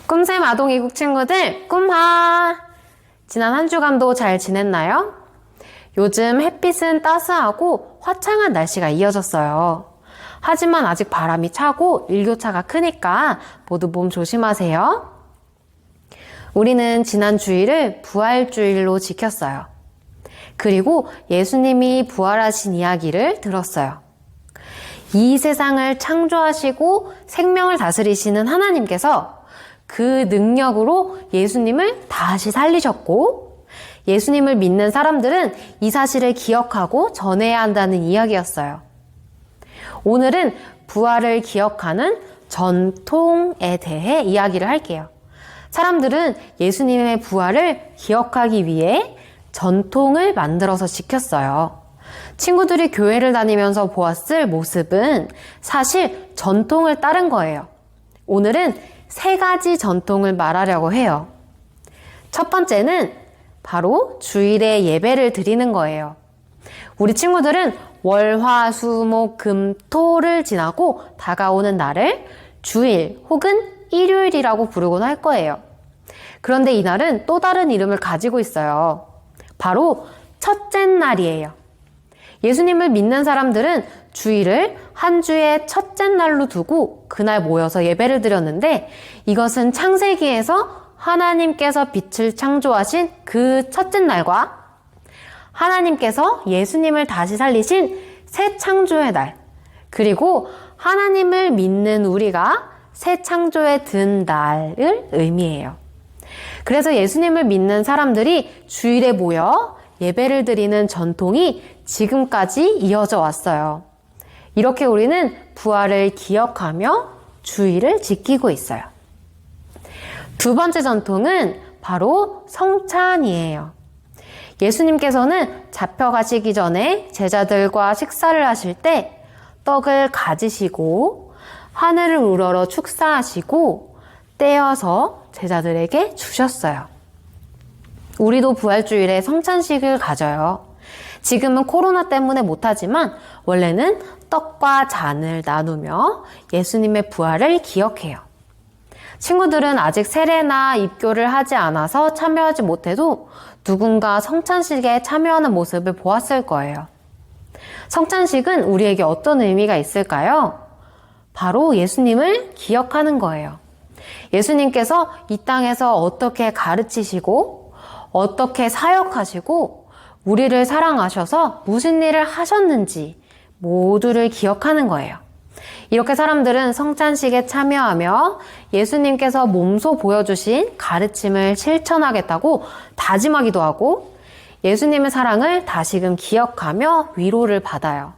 꿈샘 아동 이국 친구들 꿈하! 지난 한 주간도 잘 지냈나요? 요즘 햇빛은 따스하고 화창한 날씨가 이어졌어요. 하지만 아직 바람이 차고 일교차가 크니까 모두 몸 조심하세요. 우리는 지난 주일을 부활주일로 지켰어요. 그리고 예수님이 부활하신 이야기를 들었어요. 이 세상을 창조하시고 생명을 다스리시는 하나님께서 그 능력으로 예수님을 다시 살리셨고, 예수님을 믿는 사람들은 이 사실을 기억하고 전해야 한다는 이야기였어요. 오늘은 부활을 기억하는 전통에 대해 이야기를 할게요. 사람들은 예수님의 부활을 기억하기 위해 전통을 만들어서 지켰어요. 친구들이 교회를 다니면서 보았을 모습은 사실 전통을 따른 거예요. 오늘은 3가지 전통을 말하려고 해요. 첫 번째는 바로 주일에 예배를 드리는 거예요. 우리 친구들은 월, 화, 수, 목, 금, 토를 지나고 다가오는 날을 주일 혹은 일요일이라고 부르곤 할 거예요. 그런데 이날은 또 다른 이름을 가지고 있어요. 바로 첫째 날이에요. 예수님을 믿는 사람들은 주일을 한 주의 첫째 날로 두고 그날 모여서 예배를 드렸는데, 이것은 창세기에서 하나님께서 빛을 창조하신 그 첫째 날과 하나님께서 예수님을 다시 살리신 새 창조의 날, 그리고 하나님을 믿는 우리가 새 창조에 든 날을 의미해요. 그래서 예수님을 믿는 사람들이 주일에 모여 예배를 드리는 전통이 지금까지 이어져 왔어요. 이렇게 우리는 부활을 기억하며 주일을 지키고 있어요. 두 번째 전통은 바로 성찬이에요. 예수님께서는 잡혀가시기 전에 제자들과 식사를 하실 때 떡을 가지시고 하늘을 우러러 축사하시고 떼어서 제자들에게 주셨어요. 우리도 부활주일에 성찬식을 가져요. 지금은 코로나 때문에 못하지만 원래는 떡과 잔을 나누며 예수님의 부활을 기억해요. 친구들은 아직 세례나 입교를 하지 않아서 참여하지 못해도 누군가 성찬식에 참여하는 모습을 보았을 거예요. 성찬식은 우리에게 어떤 의미가 있을까요? 바로 예수님을 기억하는 거예요. 예수님께서 이 땅에서 어떻게 가르치시고 어떻게 사역하시고 우리를 사랑하셔서 무슨 일을 하셨는지 모두를 기억하는 거예요. 이렇게 사람들은 성찬식에 참여하며 예수님께서 몸소 보여주신 가르침을 실천하겠다고 다짐하기도 하고 예수님의 사랑을 다시금 기억하며 위로를 받아요.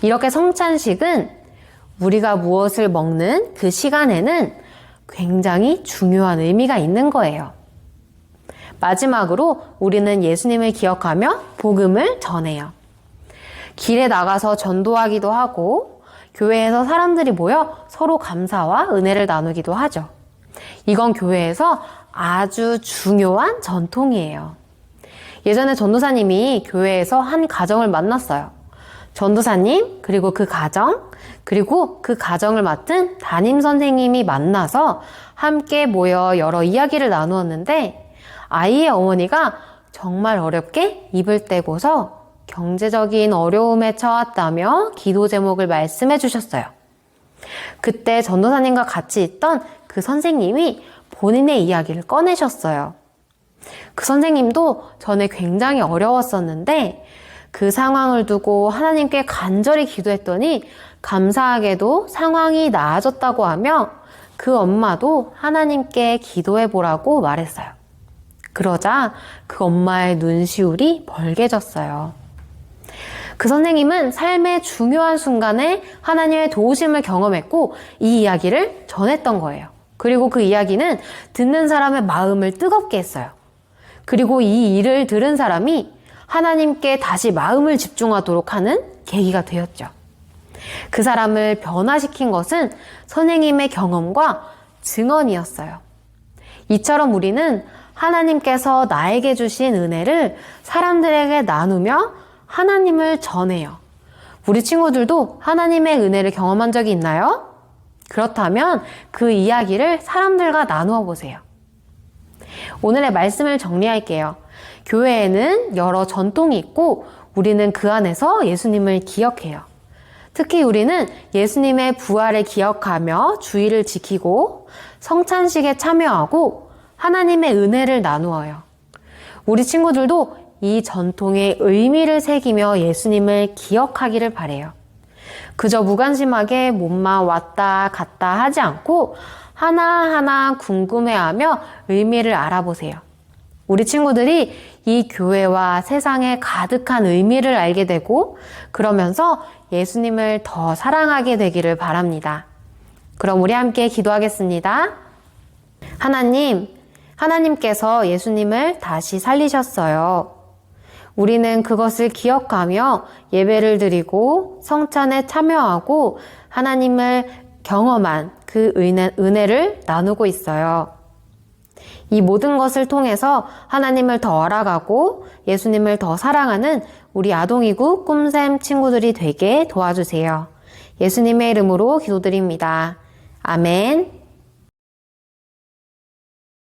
이렇게 성찬식은 우리가 무엇을 먹는 그 시간에는 굉장히 중요한 의미가 있는 거예요. 마지막으로 우리는 예수님을 기억하며 복음을 전해요. 길에 나가서 전도하기도 하고 교회에서 사람들이 모여 서로 감사와 은혜를 나누기도 하죠. 이건 교회에서 아주 중요한 전통이에요. 예전에 전도사님이 교회에서 한 가정을 만났어요. 전도사님, 그리고 그 가정, 그리고 그 가정을 맡은 담임 선생님이 만나서 함께 모여 여러 이야기를 나누었는데, 아이의 어머니가 정말 어렵게 입을 떼고서 경제적인 어려움에 처했다며 기도 제목을 말씀해 주셨어요. 그때 전도사님과 같이 있던 그 선생님이 본인의 이야기를 꺼내셨어요. 그 선생님도 전에 굉장히 어려웠었는데 그 상황을 두고 하나님께 간절히 기도했더니 감사하게도 상황이 나아졌다고 하며 그 엄마도 하나님께 기도해 보라고 말했어요. 그러자 그 엄마의 눈시울이 벌개졌어요. 그 선생님은 삶의 중요한 순간에 하나님의 도우심을 경험했고 이 이야기를 전했던 거예요. 그리고 그 이야기는 듣는 사람의 마음을 뜨겁게 했어요. 그리고 이 일을 들은 사람이 하나님께 다시 마음을 집중하도록 하는 계기가 되었죠. 그 사람을 변화시킨 것은 선생님의 경험과 증언이었어요. 이처럼 우리는 하나님께서 나에게 주신 은혜를 사람들에게 나누며 하나님을 전해요. 우리 친구들도 하나님의 은혜를 경험한 적이 있나요? 그렇다면 그 이야기를 사람들과 나누어 보세요. 오늘의 말씀을 정리할게요. 교회에는 여러 전통이 있고 우리는 그 안에서 예수님을 기억해요. 특히 우리는 예수님의 부활을 기억하며 주의를 지키고 성찬식에 참여하고 하나님의 은혜를 나누어요. 우리 친구들도 이 전통의 의미를 새기며 예수님을 기억하기를 바래요. 그저 무관심하게 몸만 왔다 갔다 하지 않고 하나하나 궁금해하며 의미를 알아보세요. 우리 친구들이 이 교회와 세상에 가득한 의미를 알게 되고 그러면서 예수님을 더 사랑하게 되기를 바랍니다. 그럼 우리 함께 기도하겠습니다. 하나님께서 예수님을 다시 살리셨어요. 우리는 그것을 기억하며 예배를 드리고 성찬에 참여하고 하나님을 경험한 그 은혜를 나누고 있어요. 이 모든 것을 통해서 하나님을 더 알아가고 예수님을 더 사랑하는 우리 아동이구 꿈샘 친구들이 되게 도와주세요. 예수님의 이름으로 기도드립니다. 아멘.